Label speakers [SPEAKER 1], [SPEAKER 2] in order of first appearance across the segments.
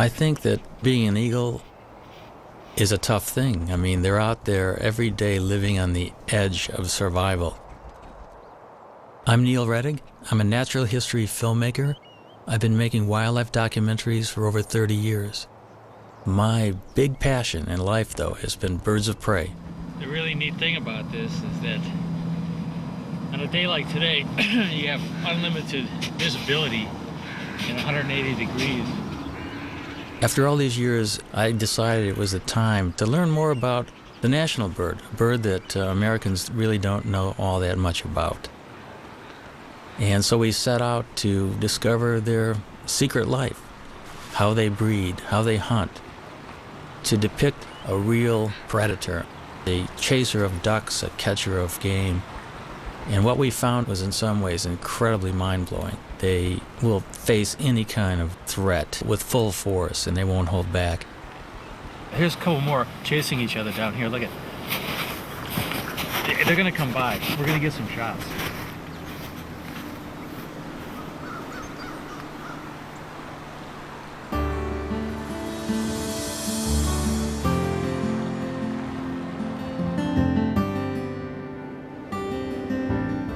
[SPEAKER 1] I think that being an eagle is a tough thing. I mean, they're out there every day living on the edge of survival. I'm Neil Rettig. I'm a natural history filmmaker. I've been making wildlife documentaries for over 30 years. My big passion in life, though, has been birds of prey.
[SPEAKER 2] The really neat thing about this is that on a day like today, you have unlimited visibility in 180 degrees.
[SPEAKER 1] After all these years, I decided it was the time to learn more about the national bird, a bird that Americans really don't know all that much about. And so we set out to discover their secret life, how they breed, how they hunt, to depict a real predator, a chaser of ducks, a catcher of game. And what we found was in some ways incredibly mind-blowing. They will face any kind of threat with full force, and they won't hold back.
[SPEAKER 2] Here's a couple more chasing each other down here. Look at, they're gonna come by. We're gonna get some shots.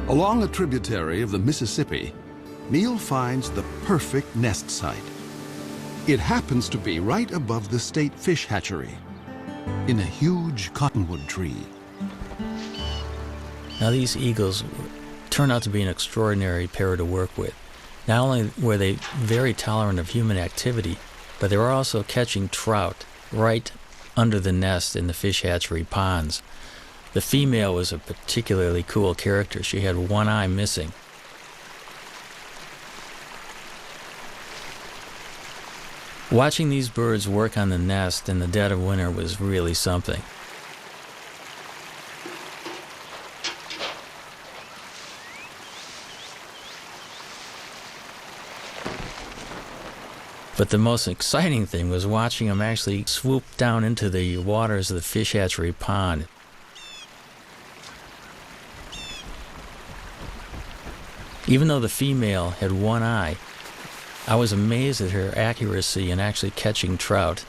[SPEAKER 3] Along a tributary of the Mississippi, Neil finds the perfect nest site. It happens to be right above the state fish hatchery, in a huge cottonwood tree.
[SPEAKER 1] Now, these eagles turned out to be an extraordinary pair to work with. Not only were they very tolerant of human activity, but they were also catching trout right under the nest in the fish hatchery ponds. The female was a particularly cool character. She had one eye missing. Watching these birds work on the nest in the dead of winter was really something. But the most exciting thing was watching them actually swoop down into the waters of the fish hatchery pond. Even though the female had one eye, I was amazed at her accuracy in actually catching trout.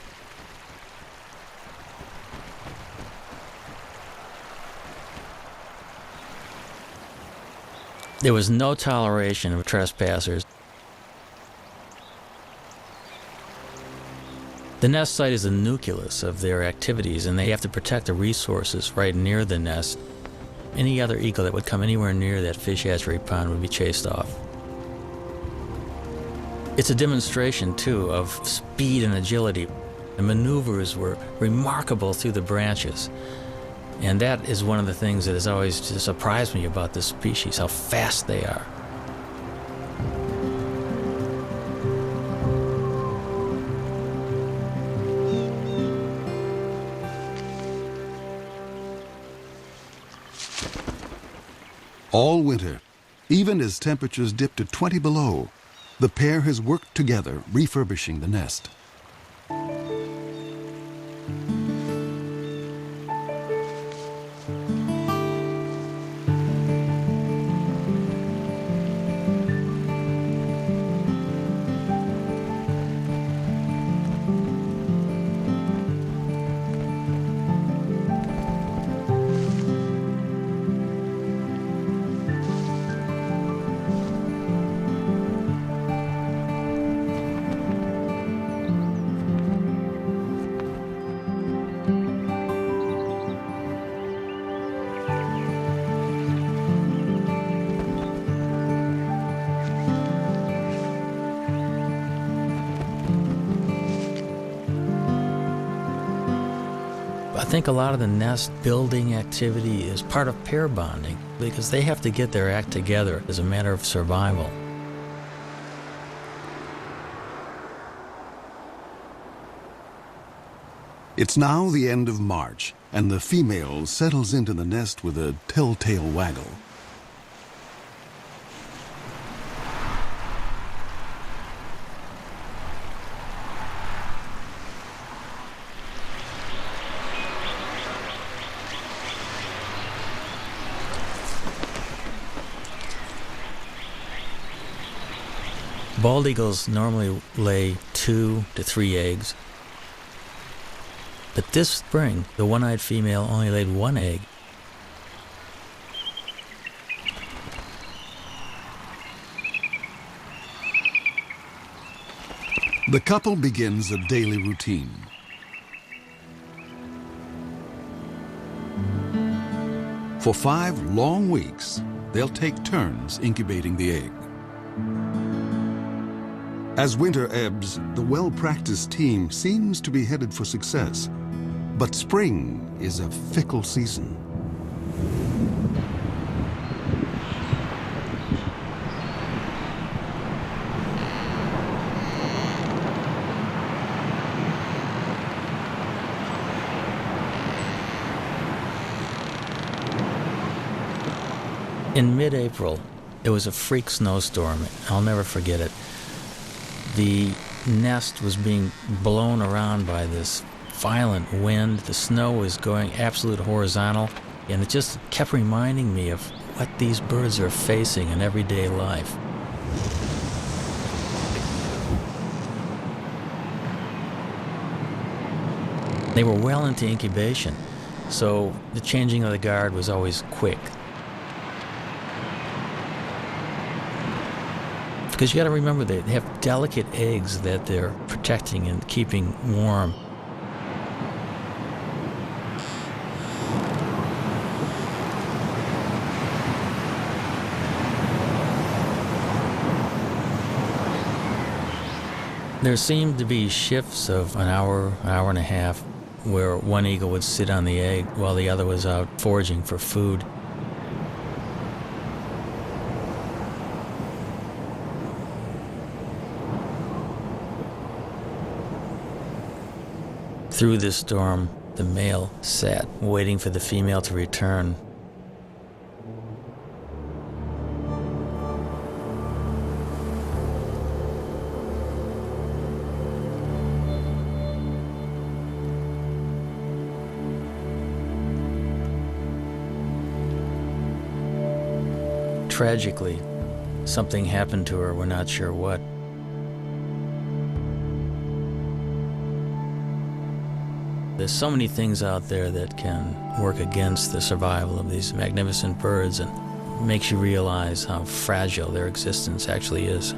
[SPEAKER 1] There was no toleration of trespassers. The nest site is the nucleus of their activities, and they have to protect the resources right near the nest. Any other eagle that would come anywhere near that fish hatchery pond would be chased off. It's a demonstration, too, of speed and agility. The maneuvers were remarkable through the branches. And that is one of the things that has always just surprised me about this species, how fast they are.
[SPEAKER 3] All winter, even as temperatures dip to 20 below, the pair has worked together refurbishing the nest.
[SPEAKER 1] I think a lot of the nest building activity is part of pair bonding because they have to get their act together as a matter of survival.
[SPEAKER 3] It's now the end of March, and the female settles into the nest with a telltale waggle.
[SPEAKER 1] Bald eagles normally lay 2 to 3 eggs, but this spring, the one-eyed female only laid 1 egg.
[SPEAKER 3] The couple begins a daily routine. For 5 long weeks, they'll take turns incubating the egg. As winter ebbs, the well-practiced team seems to be headed for success. But spring is a fickle season.
[SPEAKER 1] In mid-April, it was a freak snowstorm. I'll never forget it. The nest was being blown around by this violent wind. The snow was going absolute horizontal, and it just kept reminding me of what these birds are facing in everyday life. They were well into incubation, so the changing of the guard was always quick. Because you got to remember, they have delicate eggs that they're protecting and keeping warm. There seemed to be shifts of an hour and a half, where one eagle would sit on the egg while the other was out foraging for food. Through this storm, the male sat, waiting for the female to return. Tragically, something happened to her, we're not sure what. There's so many things out there that can work against the survival of these magnificent birds, and makes you realize how fragile their existence actually is.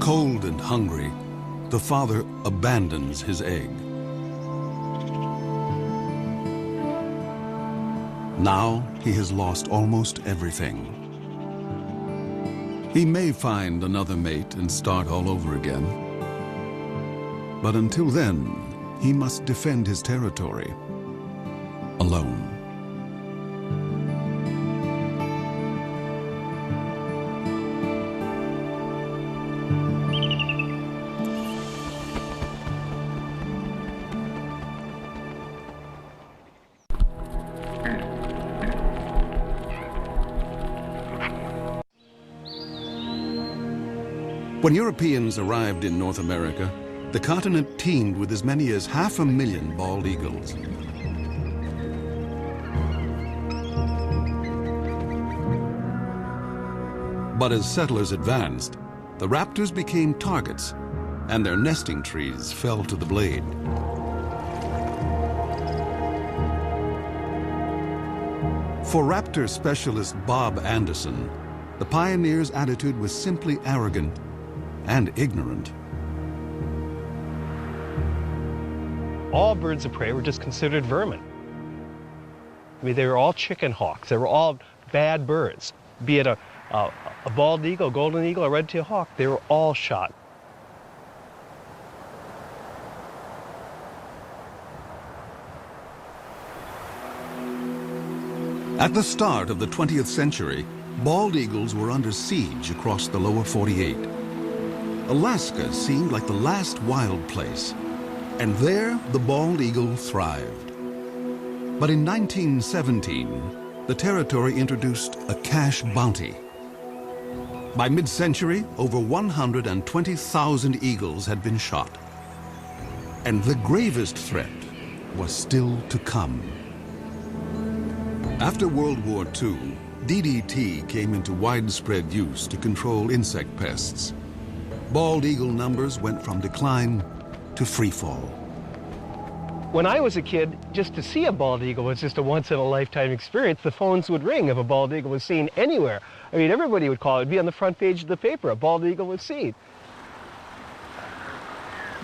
[SPEAKER 3] Cold and hungry, the father abandons his egg. Now he has lost almost everything. He may find another mate and start all over again. But until then, he must defend his territory alone. When Europeans arrived in North America, the continent teemed with as many as 500,000 bald eagles. But as settlers advanced, the raptors became targets, and their nesting trees fell to the blade. For raptor specialist Bob Anderson, the pioneers' attitude was simply arrogant and ignorant.
[SPEAKER 4] All birds of prey were just considered vermin. I mean, they were all chicken hawks. They were all bad birds. Be it a bald eagle, golden eagle, a red-tailed hawk, they were all shot.
[SPEAKER 3] At the start of the 20th century, bald eagles were under siege across the lower 48. Alaska seemed like the last wild place, and there the bald eagle thrived. But in 1917, the territory introduced a cash bounty. By mid-century, over 120,000 eagles had been shot. And the gravest threat was still to come. After World War II, DDT came into widespread use to control insect pests. Bald eagle numbers went from decline to free fall.
[SPEAKER 4] When I was a kid, just to see a bald eagle was just a once-in-a-lifetime experience. The phones would ring if a bald eagle was seen anywhere. I mean, everybody would call it. It'd be on the front page of the paper. A bald eagle was seen.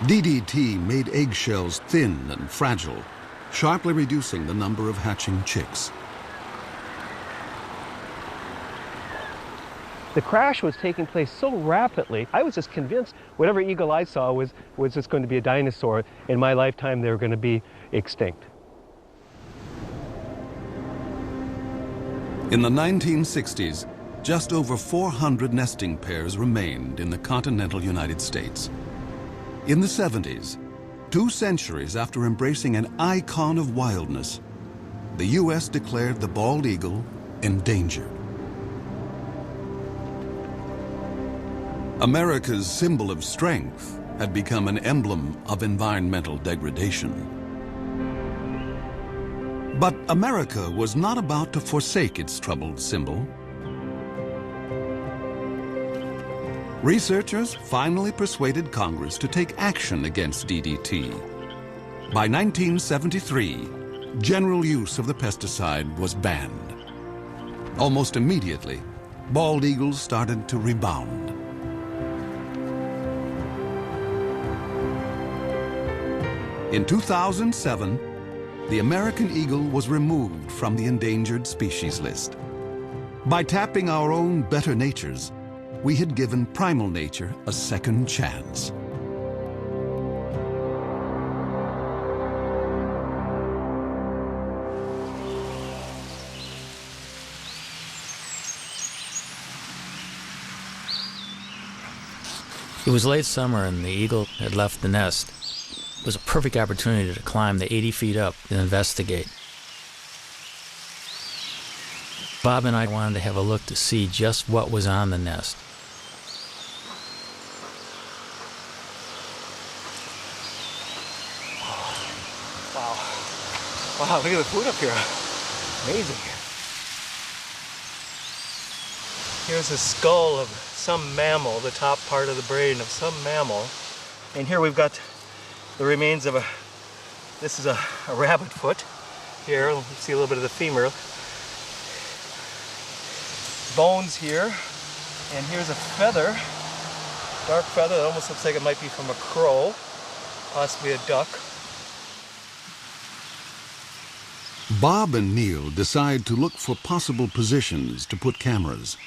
[SPEAKER 3] DDT made eggshells thin and fragile, sharply reducing the number of hatching chicks.
[SPEAKER 4] The crash was taking place so rapidly, I was just convinced whatever eagle I saw was just going to be a dinosaur. In my lifetime, they were going to be extinct.
[SPEAKER 3] In the 1960s, just over 400 nesting pairs remained in the continental United States. In the 70s, 2 centuries after embracing an icon of wildness, the U.S. declared the bald eagle endangered. America's symbol of strength had become an emblem of environmental degradation. But America was not about to forsake its troubled symbol. Researchers finally persuaded Congress to take action against DDT. By 1973, general use of the pesticide was banned. Almost immediately, bald eagles started to rebound. In 2007, the American eagle was removed from the endangered species list. By tapping our own better natures, we had given primal nature a second chance.
[SPEAKER 1] It was late summer and the eagle had left the nest. It was a perfect opportunity to climb the 80 feet up and investigate. Bob and I wanted to have a look to see just what was on the nest.
[SPEAKER 4] Wow. Wow, look at the food up here. Amazing. Here's a skull of some mammal, the top part of the brain of some mammal. And here we've got the remains of this is a rabbit foot. Here, you see a little bit of the femur. Bones here. And here's a feather, dark feather that almost looks like it might be from a crow, possibly a duck.
[SPEAKER 3] Bob and Neil decide to look for possible positions to put cameras.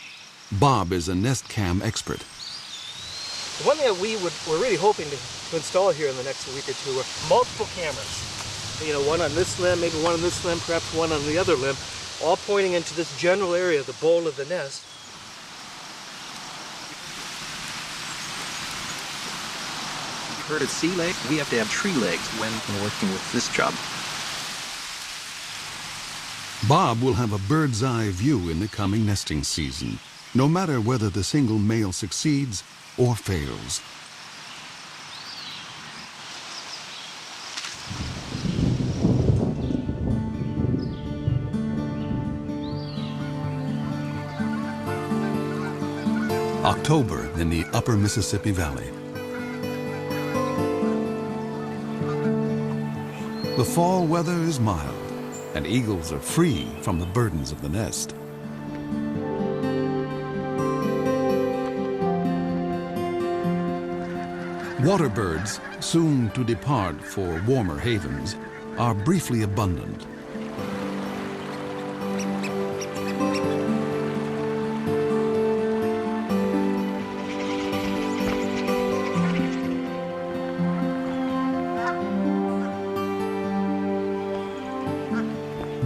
[SPEAKER 3] Bob is a nest cam expert.
[SPEAKER 4] The one that we're really hoping to install here in the next week or two are multiple cameras. You know, one on this limb, maybe one on this limb, perhaps one on the other limb, all pointing into this general area, the bowl of the nest.
[SPEAKER 5] You've heard of sea legs? We have to have tree legs when working with this job.
[SPEAKER 3] Bob will have a bird's eye view in the coming nesting season, no matter whether the single male succeeds or fails. October in the upper Mississippi Valley. The fall weather is mild, and eagles are free from the burdens of the nest. Water birds, soon to depart for warmer havens, are briefly abundant.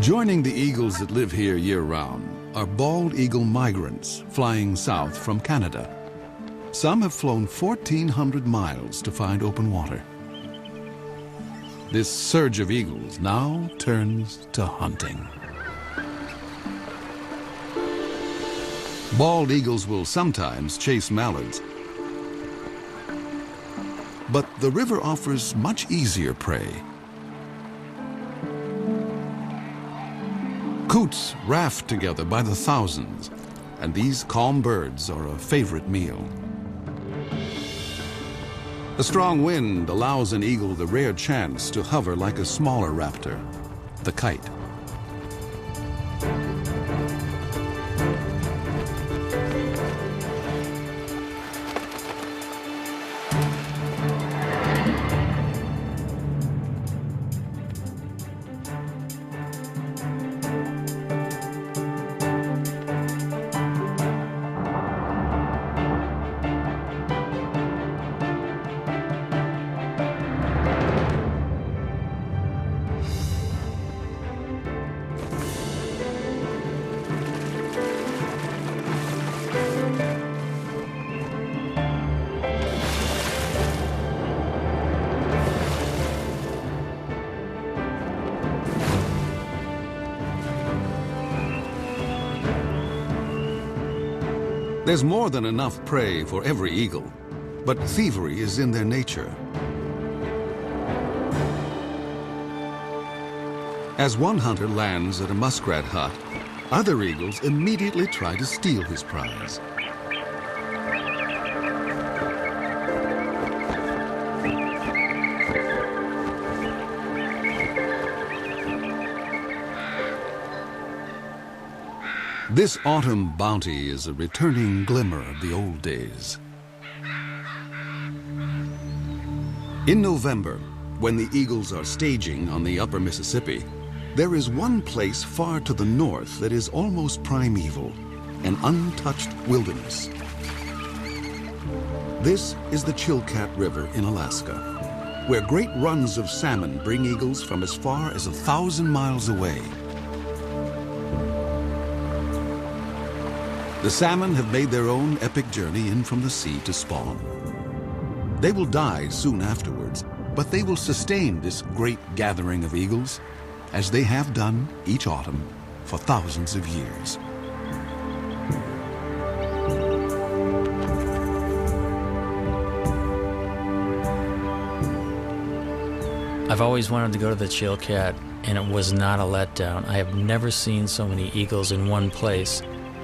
[SPEAKER 3] Joining the eagles that live here year-round are bald eagle migrants flying south from Canada. Some have flown 1,400 miles to find open water. This surge of eagles now turns to hunting. Bald eagles will sometimes chase mallards, but the river offers much easier prey. Coots raft together by the thousands, and these calm birds are a favorite meal. A strong wind allows an eagle the rare chance to hover like a smaller raptor, the kite. There's more than enough prey for every eagle, but thievery is in their nature. As one hunter lands at a muskrat hut, other eagles immediately try to steal his prize. This autumn bounty is a returning glimmer of the old days. In November, when the eagles are staging on the upper Mississippi, there is one place far to the north that is almost primeval, an untouched wilderness. This is the Chilkat River in Alaska, where great runs of salmon bring eagles from as far as 1,000 miles away. The salmon have made their own epic journey in from the sea to spawn. They will die soon afterwards, but they will sustain this great gathering of eagles, as they have done each autumn for thousands of years.
[SPEAKER 1] I've always wanted to go to the Chilkat, and it was not a letdown. I have never seen so many eagles in one place.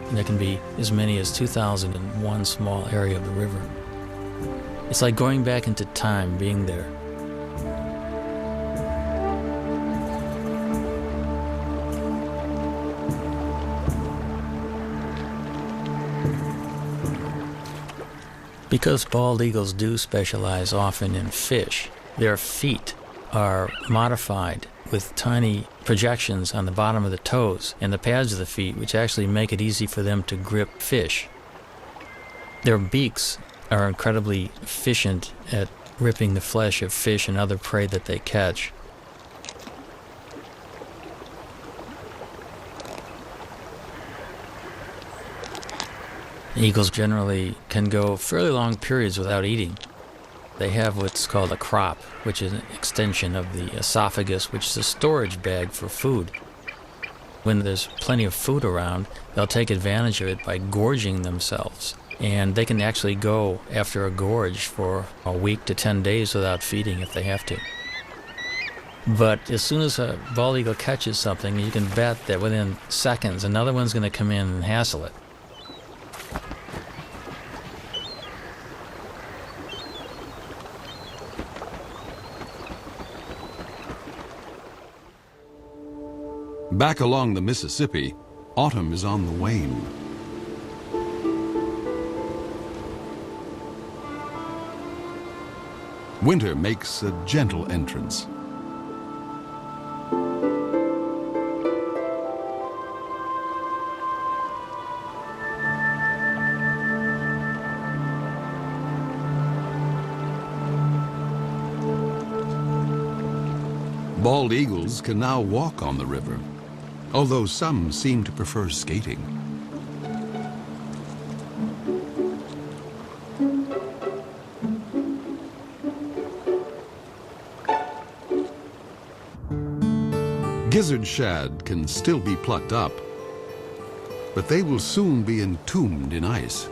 [SPEAKER 1] And there can be as many as 2,000 in one small area of the river. It's like going back into time being there. Because bald eagles do specialize often in fish, their feet are modified with tiny projections on the bottom of the toes and the pads of the feet, which actually make it easy for them to grip fish. Their beaks are incredibly efficient at ripping the flesh of fish and other prey that they catch. Eagles generally can go fairly long periods without eating. They have what's called a crop, which is an extension of the esophagus, which is a storage bag for food. When there's plenty of food around, they'll take advantage of it by gorging themselves. And they can actually go after a gorge for a week to 10 days without feeding if they have to. But as soon as a bald eagle catches something, you can bet that within seconds, another one's going to come in and hassle it.
[SPEAKER 3] Back along the Mississippi, autumn is on the wane. Winter makes a gentle entrance. Bald eagles can now walk on the river, although some seem to prefer skating. Gizzard shad can still be plucked up, but they will soon be entombed in ice.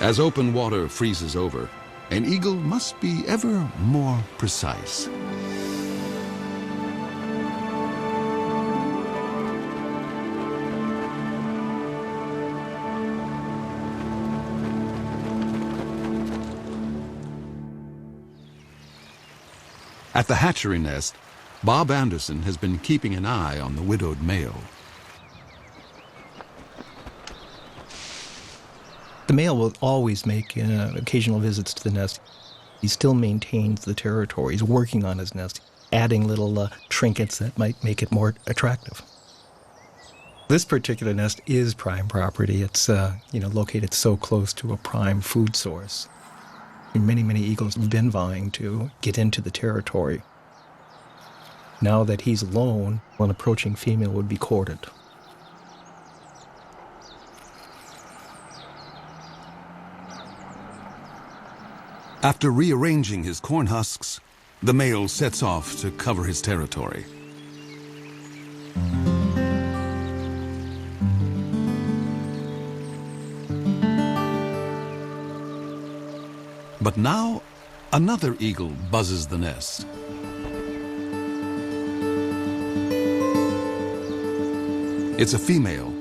[SPEAKER 3] As open water freezes over, an eagle must be ever more precise. At the hatchery nest, Bob Anderson has been keeping an eye on the widowed male.
[SPEAKER 6] The male will always make occasional visits to the nest. He still maintains the territory. He's working on his nest, adding little trinkets that might make it more attractive. This particular nest is prime property. It's located so close to a prime food source. Many, many eagles have been vying to get into the territory. Now that he's alone, an approaching female would be courted.
[SPEAKER 3] After rearranging his corn husks, the male sets off to cover his territory. But now, another eagle buzzes the nest. It's a female.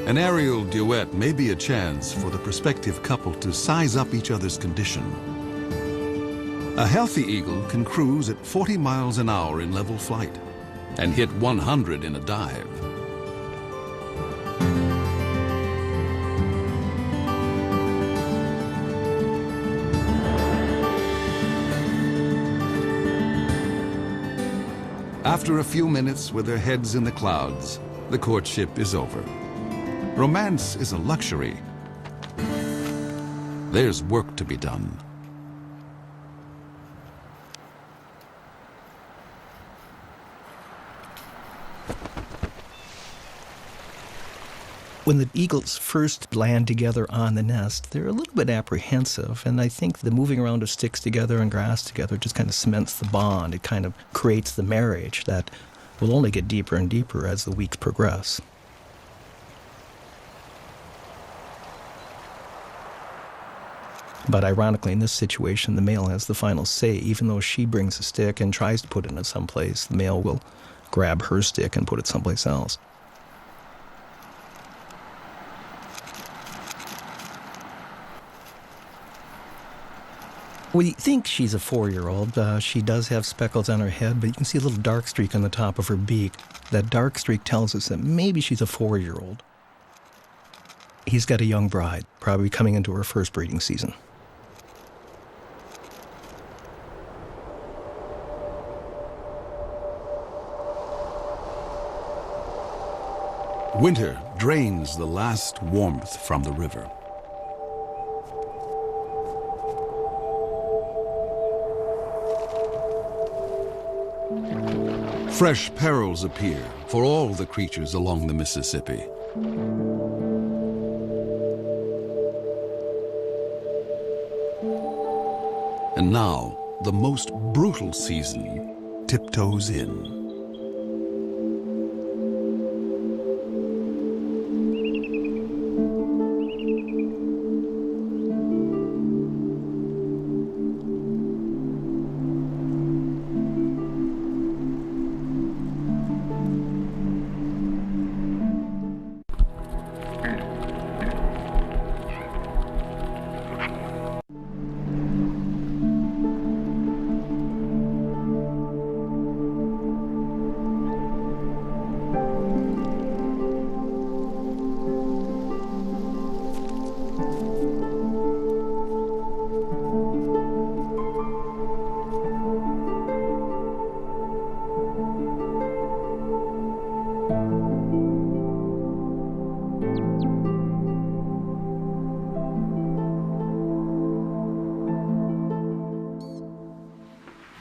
[SPEAKER 3] An aerial duet may be a chance for the prospective couple to size up each other's condition. A healthy eagle can cruise at 40 miles an hour in level flight and hit 100 in a dive. After a few minutes with their heads in the clouds, the courtship is over. Romance is a luxury. There's work to be done.
[SPEAKER 6] When the eagles first land together on the nest, they're a little bit apprehensive, and I think the moving around of sticks together and grass together just kind of cements the bond. It kind of creates the marriage that will only get deeper and deeper as the weeks progress. But ironically, in this situation, the male has the final say. Even though she brings a stick and tries to put it in someplace, the male will grab her stick and put it someplace else. We think she's a 4-year-old. She does have speckles on her head, but you can see a little dark streak on the top of her beak. That dark streak tells us that maybe she's a 4-year-old. He's got a young bride, probably coming into her first breeding season.
[SPEAKER 3] Winter drains the last warmth from the river. Fresh perils appear for all the creatures along the Mississippi. And now, the most brutal season tiptoes in.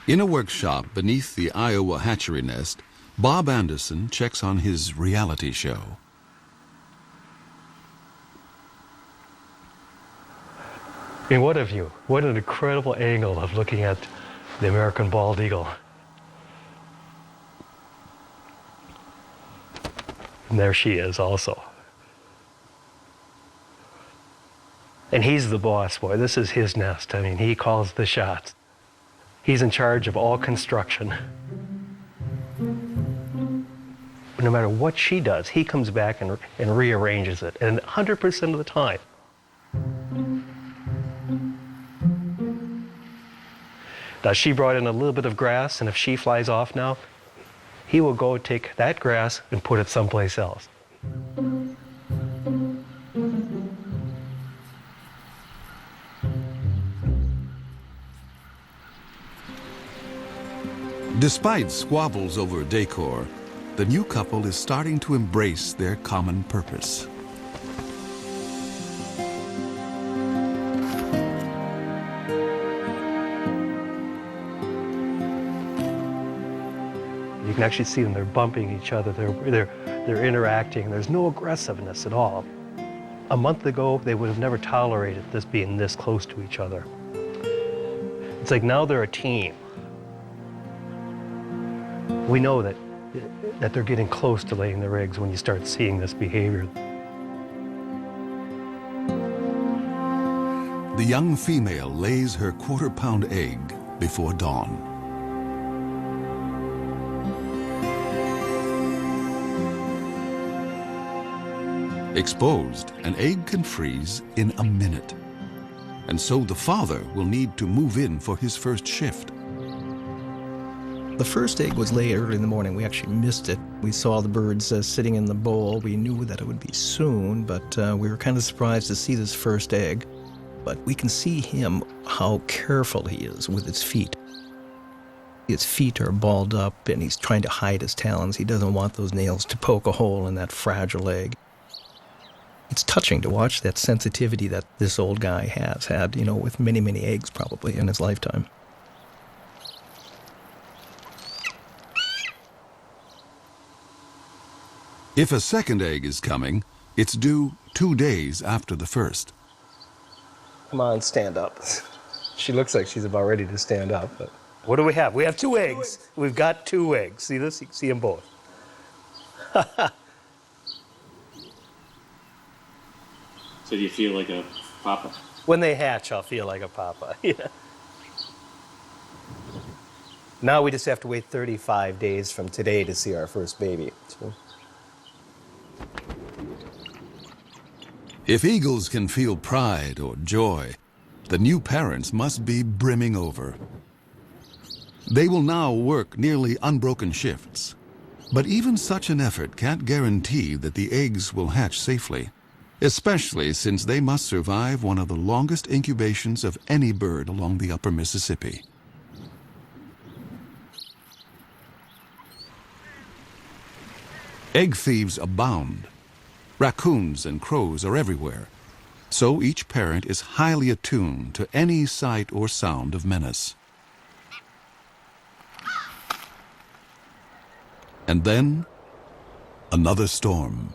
[SPEAKER 3] In a workshop beneath the Iowa hatchery nest, Bob Anderson checks on his reality show.
[SPEAKER 4] I mean, what a view. What an incredible angle of looking at the American bald eagle. And there she is also. And he's the boss, boy. This is his nest. I mean, he calls the shots. He's in charge of all construction. No matter what she does, he comes back and rearranges it, and 100% of the time. Now, she brought in a little bit of grass, and if she flies off now, he will go take that grass and put it someplace else.
[SPEAKER 3] Despite squabbles over decor, the new couple is starting to embrace their common purpose.
[SPEAKER 4] You can actually see them, they're bumping each other, they're interacting, there's no aggressiveness at all. A month ago, they would have never tolerated this being this close to each other. It's like now they're a team. We know that they're getting close to laying their eggs when you start seeing this behavior.
[SPEAKER 3] The young female lays her quarter-pound egg before dawn. Exposed, an egg can freeze in a minute. And so the father will need to move in for his first shift.
[SPEAKER 6] The first egg was laid early in the morning. We actually missed it. We saw the birds sitting in the bowl. We knew that it would be soon, but we were kind of surprised to see this first egg. But we can see him, how careful he is with his feet. His feet are balled up, and he's trying to hide his talons. He doesn't want those nails to poke a hole in that fragile egg. It's touching to watch that sensitivity that this old guy has had, you know, with many, many eggs probably in his lifetime.
[SPEAKER 3] If a second egg is coming, it's due 2 days after the first.
[SPEAKER 4] Come on, stand up. She looks like she's about ready to stand up. But what do we have? We have 2 eggs. We've got 2 eggs. See this? You can see them both.
[SPEAKER 2] So do you feel like a papa?
[SPEAKER 4] When they hatch, I'll feel like a papa. Yeah. Now we just have to wait 35 days from today to see our first baby. So.
[SPEAKER 3] If eagles can feel pride or joy, the new parents must be brimming over. They will now work nearly unbroken shifts. But even such an effort can't guarantee that the eggs will hatch safely, especially since they must survive one of the longest incubations of any bird along the upper Mississippi. Egg thieves abound. Raccoons and crows are everywhere, so each parent is highly attuned to any sight or sound of menace. And then, another storm.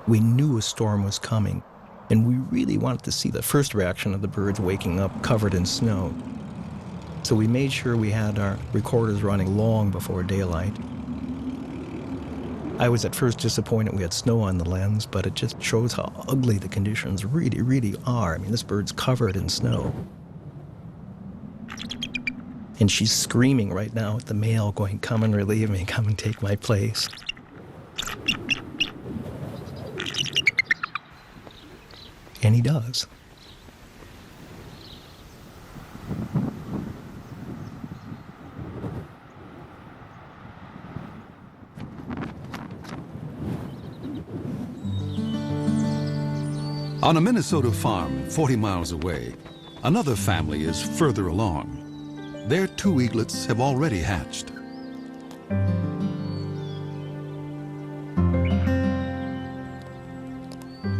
[SPEAKER 6] We knew a storm was coming, and we really wanted to see the first reaction of the birds waking up covered in snow. So we made sure we had our recorders running long before daylight. I was at first disappointed we had snow on the lens, but it just shows how ugly the conditions really, really are. I mean, this bird's covered in snow. And she's screaming right now at the male, going, "Come and relieve me, come and take my place." And he does.
[SPEAKER 3] On a Minnesota farm 40 miles away, another family is further along. Their 2 eaglets have already hatched.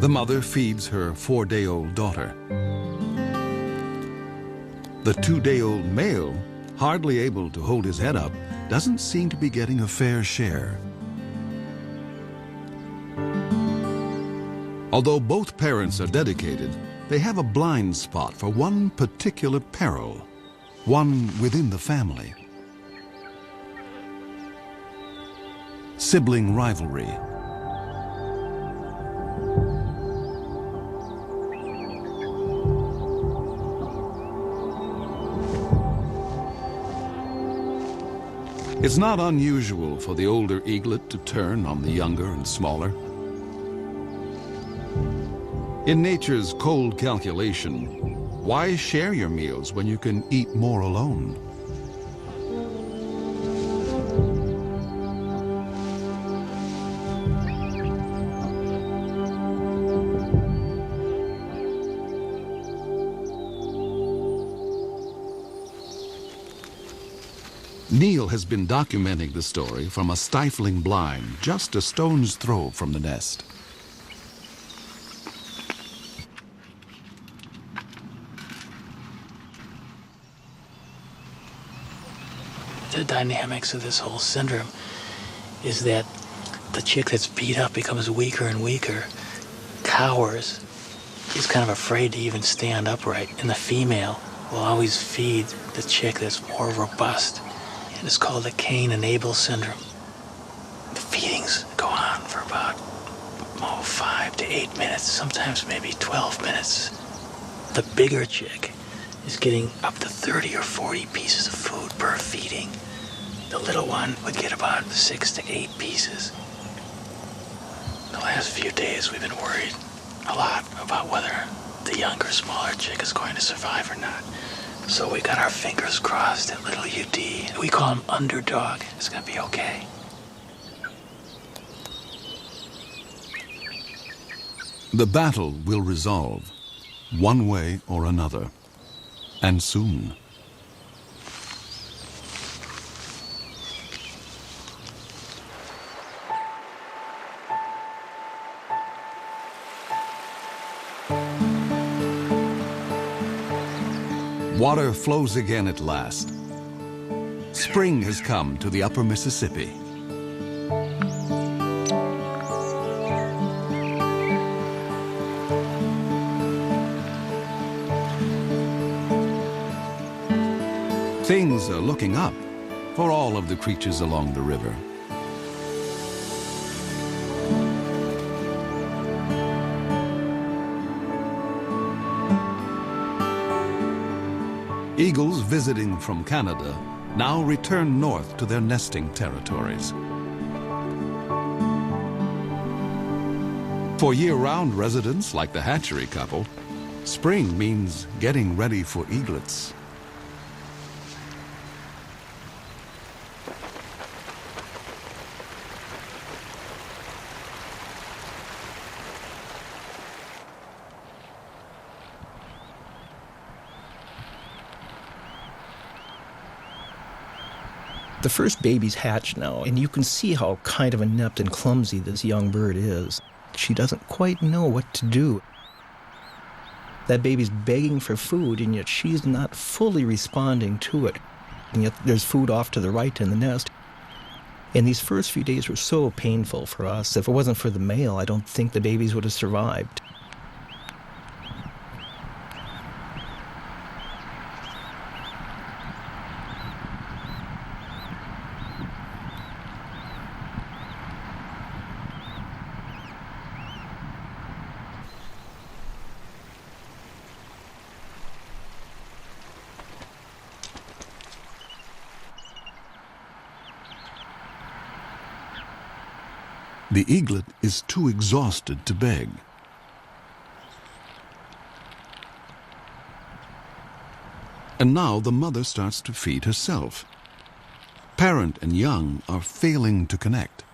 [SPEAKER 3] The mother feeds her 4-day-old daughter. The 2-day-old male, hardly able to hold his head up, doesn't seem to be getting a fair share. Although both parents are dedicated, they have a blind spot for one particular peril, one within the family. Sibling rivalry. It's not unusual for the older eaglet to turn on the younger and smaller. In nature's cold calculation, why share your meals when you can eat more alone? Neil has been documenting the story from a stifling blind just a stone's throw from the nest.
[SPEAKER 1] The dynamics of this whole syndrome is that the chick that's beat up becomes weaker and weaker, cowers, is kind of afraid to even stand upright, and the female will always feed the chick that's more robust. And it's called the Cain and Abel syndrome. The feedings go on for about 5 to 8 minutes, sometimes maybe 12 minutes. The bigger chick is getting up to 30 or 40 pieces of food per feeding. The little one would get about 6 to 8 pieces. The last few days we've been worried a lot about whether the younger, smaller chick is going to survive or not. So we got our fingers crossed that little UD, we call him Underdog, is gonna be okay.
[SPEAKER 3] The battle will resolve, one way or another, and soon. Water flows again at last. Spring has come to the upper Mississippi. Things are looking up for all of the creatures along the river. Eagles visiting from Canada now return north to their nesting territories. For year-round residents like the hatchery couple, spring means getting ready for eaglets.
[SPEAKER 6] The first babies hatch now, and you can see how kind of inept and clumsy this young bird is. She doesn't quite know what to do. That baby's begging for food, and yet she's not fully responding to it. And yet there's food off to the right in the nest. And these first few days were so painful for us. If it wasn't for the male, I don't think the babies would have survived.
[SPEAKER 3] The eaglet is too exhausted to beg. And now the mother starts to feed herself. Parent and young are failing to connect.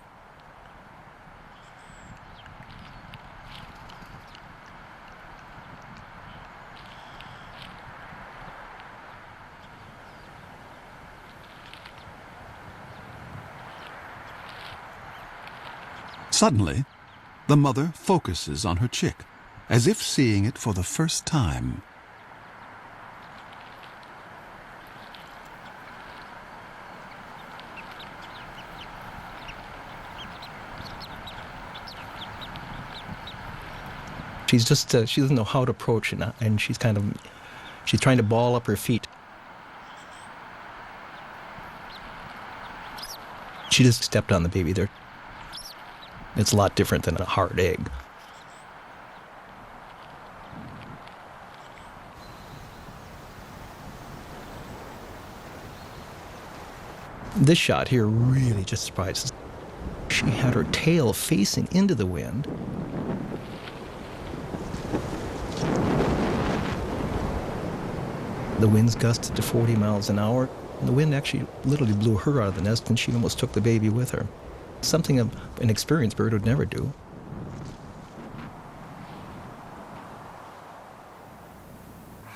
[SPEAKER 3] Suddenly, the mother focuses on her chick, as if seeing it for the first time.
[SPEAKER 6] She's just, she doesn't know how to approach it, and she's trying to ball up her feet. She just stepped on the baby there. It's a lot different than a hard egg. This shot here really just surprises. She had her tail facing into the wind. The winds gusted to 40 miles an hour. And the wind actually literally blew her out of the nest, and she almost took the baby with her. Something an experienced bird would never do.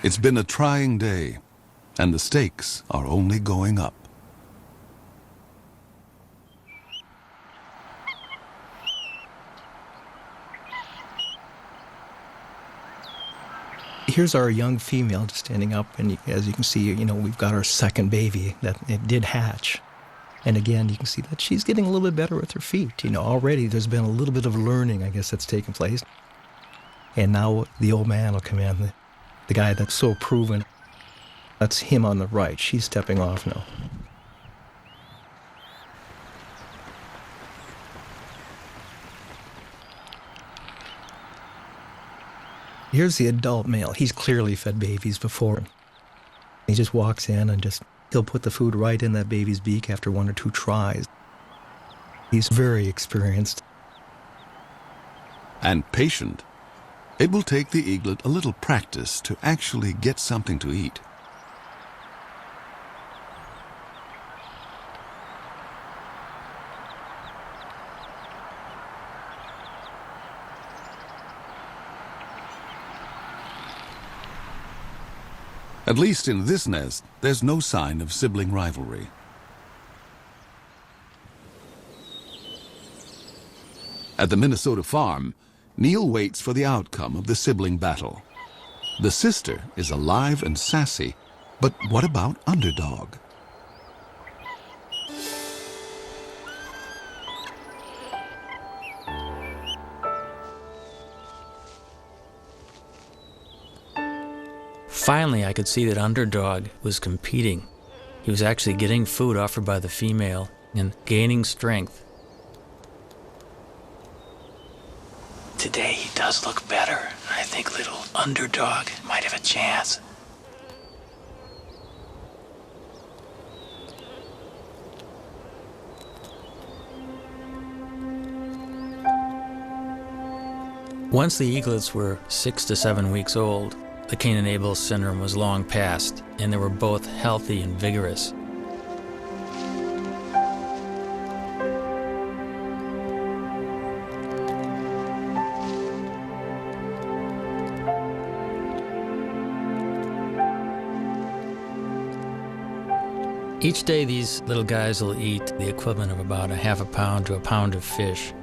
[SPEAKER 3] It's been a trying day, and the stakes are only going up.
[SPEAKER 6] Here's our young female just standing up, and as you can see, we've got our second baby that it did hatch. And again, you can see that she's getting a little bit better with her feet. Already there's been a little bit of learning, I guess, that's taken place. And now the old man will come in, the guy that's so proven. That's him on the right. She's stepping off now. Here's the adult male. He's clearly fed babies before. He just walks in and he'll put the food right in that baby's beak after 1 or 2 tries. He's very experienced.
[SPEAKER 3] And patient. It will take the eaglet a little practice to actually get something to eat. At least in this nest, there's no sign of sibling rivalry. At the Minnesota farm, Neil waits for the outcome of the sibling battle. The sister is alive and sassy, but what about Underdog?
[SPEAKER 1] Finally, I could see that Underdog was competing. He was actually getting food offered by the female and gaining strength. Today he does look better. I think little Underdog might have a chance. Once the eaglets were 6 to 7 weeks old, the Cain and Abel syndrome was long past, and they were both healthy and vigorous. Each day these little guys will eat the equivalent of about a half a pound to a pound of fish.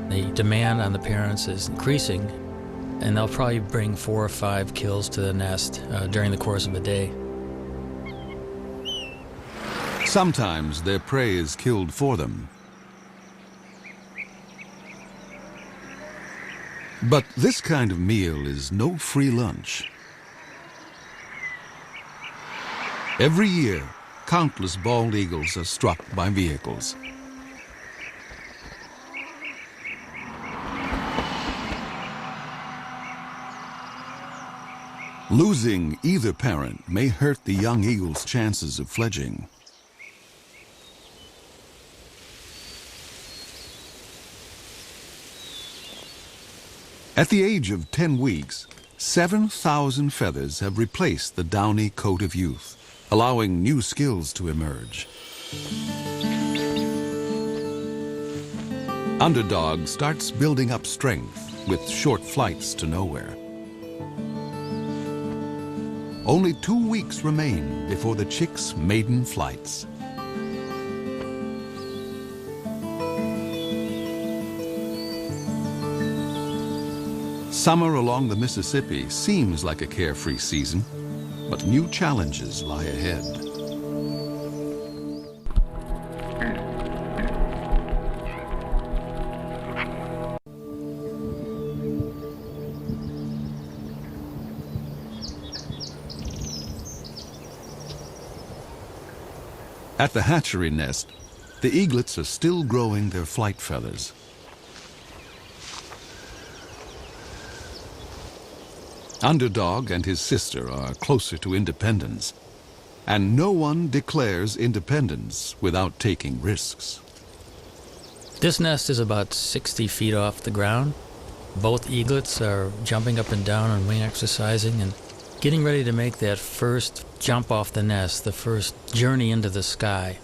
[SPEAKER 1] The demand on the parents is increasing, and they'll probably bring 4 or 5 kills to the nest during the course of a day.
[SPEAKER 3] Sometimes their prey is killed for them. But this kind of meal is no free lunch. Every year, countless bald eagles are struck by vehicles. Losing either parent may hurt the young eagle's chances of fledging. At the age of 10 weeks, 7,000 feathers have replaced the downy coat of youth, allowing new skills to emerge. Underdog starts building up strength with short flights to nowhere. Only 2 weeks remain before the chick's maiden flights. Summer along the Mississippi seems like a carefree season, but new challenges lie ahead. At the hatchery nest, the eaglets are still growing their flight feathers. Underdog and his sister are closer to independence. And no one declares independence without taking risks.
[SPEAKER 1] This nest is about 60 feet off the ground. Both eaglets are jumping up and down and wing exercising and getting ready to make that first jump off the nest, the first journey into the sky.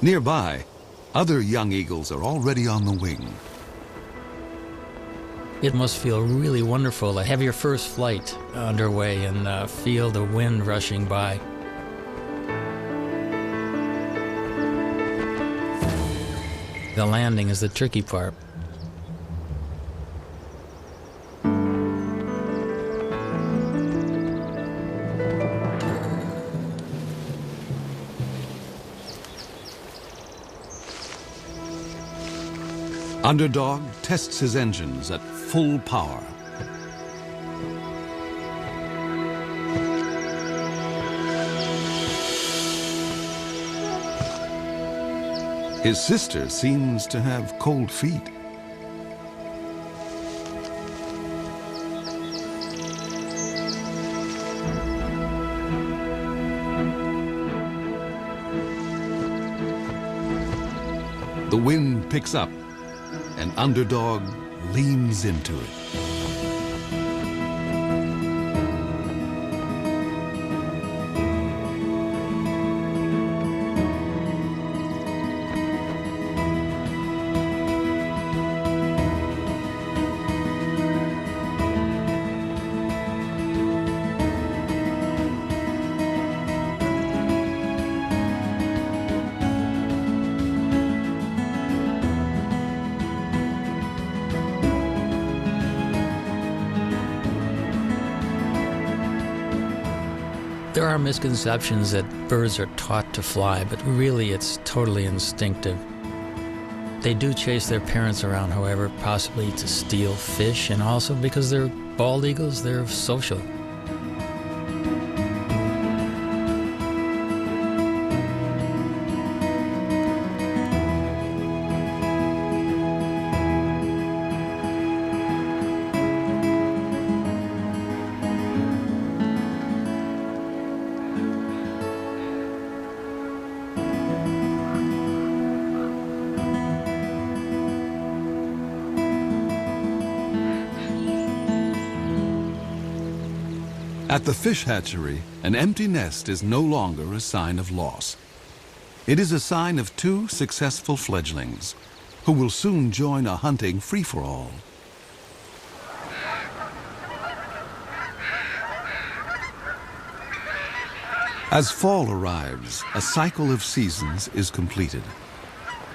[SPEAKER 3] Nearby, other young eagles are already on the wing.
[SPEAKER 1] It must feel really wonderful to have your first flight underway and feel the wind rushing by. The landing is the tricky part.
[SPEAKER 3] Underdog tests his engines at full power. His sister seems to have cold feet. The wind picks up, and Underdog leans into it.
[SPEAKER 1] There are misconceptions that birds are taught to fly, but really it's totally instinctive. They do chase their parents around, however, possibly to steal fish, and also because they're bald eagles, they're social.
[SPEAKER 3] At the fish hatchery, an empty nest is no longer a sign of loss. It is a sign of two successful fledglings who will soon join a hunting free-for-all. As fall arrives, a cycle of seasons is completed.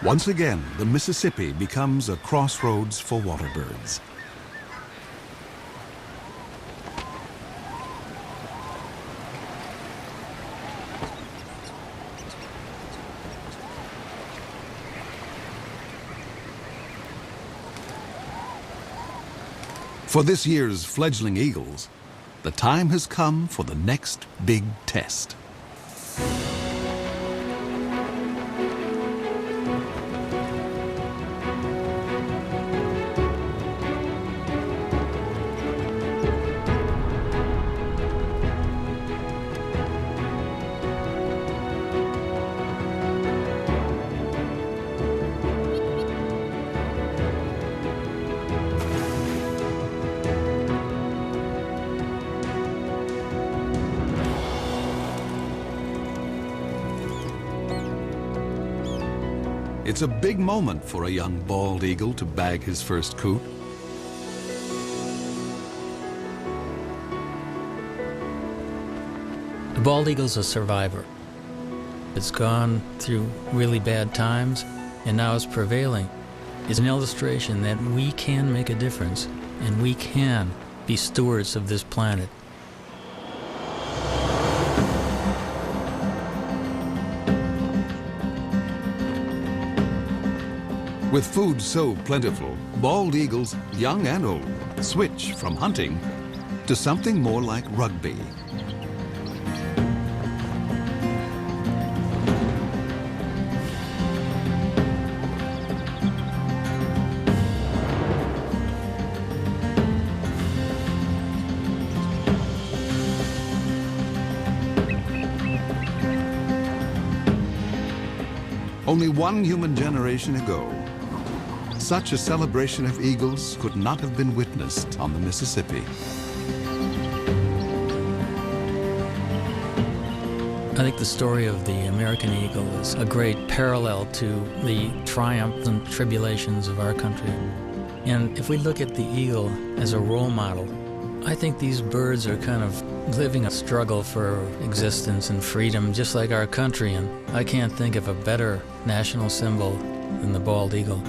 [SPEAKER 3] Once again, the Mississippi becomes a crossroads for water birds. For this year's fledgling eagles, the time has come for the next big test. It's a big moment for a young bald eagle to bag his first coot.
[SPEAKER 1] The bald eagle's a survivor. It's gone through really bad times, and now it's prevailing. It's an illustration that we can make a difference, and we can be stewards of this planet.
[SPEAKER 3] With food so plentiful, bald eagles, young and old, switch from hunting to something more like rugby. Only one human generation ago, such a celebration of eagles could not have been witnessed on the Mississippi.
[SPEAKER 1] I think the story of the American eagle is a great parallel to the triumphs and tribulations of our country. And if we look at the eagle as a role model, I think these birds are kind of living a struggle for existence and freedom, just like our country, and I can't think of a better national symbol than the bald eagle.